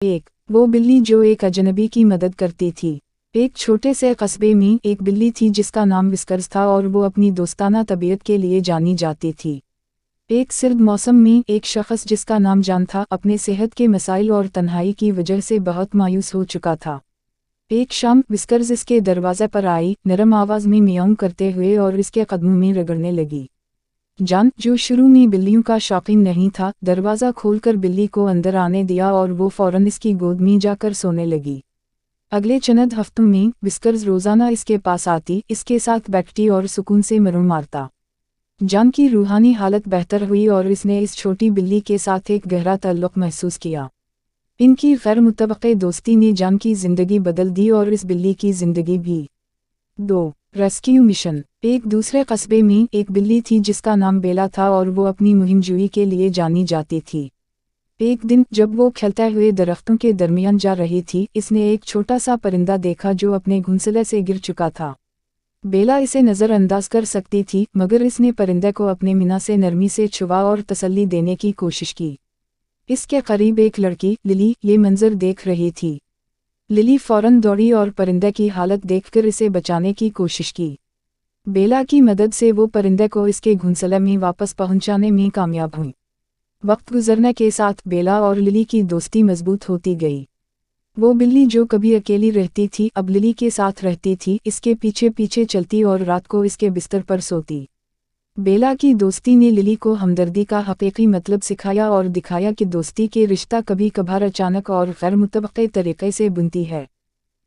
वो बिल्ली जो एक अजनबी की मदद करती थी। एक छोटे से कस्बे में एक बिल्ली थी जिसका नाम विस्कर्स था और वो अपनी दोस्ताना तबीयत के लिए जानी जाती थी। एक सर्द मौसम में एक शख्स जिसका नाम जान था अपने सेहत के मसाइल और तन्हाई की वजह से बहुत मायूस हो चुका था। एक शाम विस्कर्स इसके दरवाजे पर आई, नरम आवाज में मियाऊं करते हुए और इसके कदमों में रगड़ने लगी। जान, जो शुरू में बिल्लियों का शौकीन नहीं था, दरवाज़ा खोलकर बिल्ली को अंदर आने दिया और वो फौरन इसकी गोद में जाकर सोने लगी। अगले चंद हफ्तों में विस्कर्स रोज़ाना इसके पास आती, इसके साथ बैठती और सुकून से मरूं मारता। जान की रूहानी हालत बेहतर हुई और इसने इस छोटी बिल्ली के साथ एक गहरा ताल्लुक़ महसूस किया। इनकी गैर मुतवक्के दोस्ती ने जान की ज़िंदगी बदल दी और इस बिल्ली की ज़िंदगी भी। 2. Rescue mission. एक दूसरे कस्बे में एक बिल्ली थी जिसका नाम बेला था और वो अपनी मुहिमजोई के लिए जानी जाती थी। एक दिन जब वो खेलते हुए दरख्तों के दरमियान जा रही थी, इसने एक छोटा सा परिंदा देखा जो अपने घोंसले से गिर चुका था। बेला इसे नज़रअंदाज कर सकती थी, मगर इसने परिंदे को अपने मिना से नरमी से छुआ और तसल्ली देने की कोशिश की। इसके करीब एक लड़की लिली ये मंजर देख रही थी। लिली फौरन दौड़ी और परिंदे की हालत देखकर इसे बचाने की कोशिश की। बेला की मदद से वो परिंदे को इसके घोंसले में वापस पहुंचाने में कामयाब हुई। वक्त गुजरने के साथ बेला और लिली की दोस्ती मजबूत होती गई। वो बिल्ली जो कभी अकेली रहती थी अब लिली के साथ रहती थी, इसके पीछे पीछे चलती और रात को इसके बिस्तर पर सोती। बेला की दोस्ती ने लिली को हमदर्दी का हकीकी मतलब सिखाया और दिखाया कि दोस्ती के रिश्ता कभी कभार अचानक और गैर मुतवक्के तरीके से बनती है।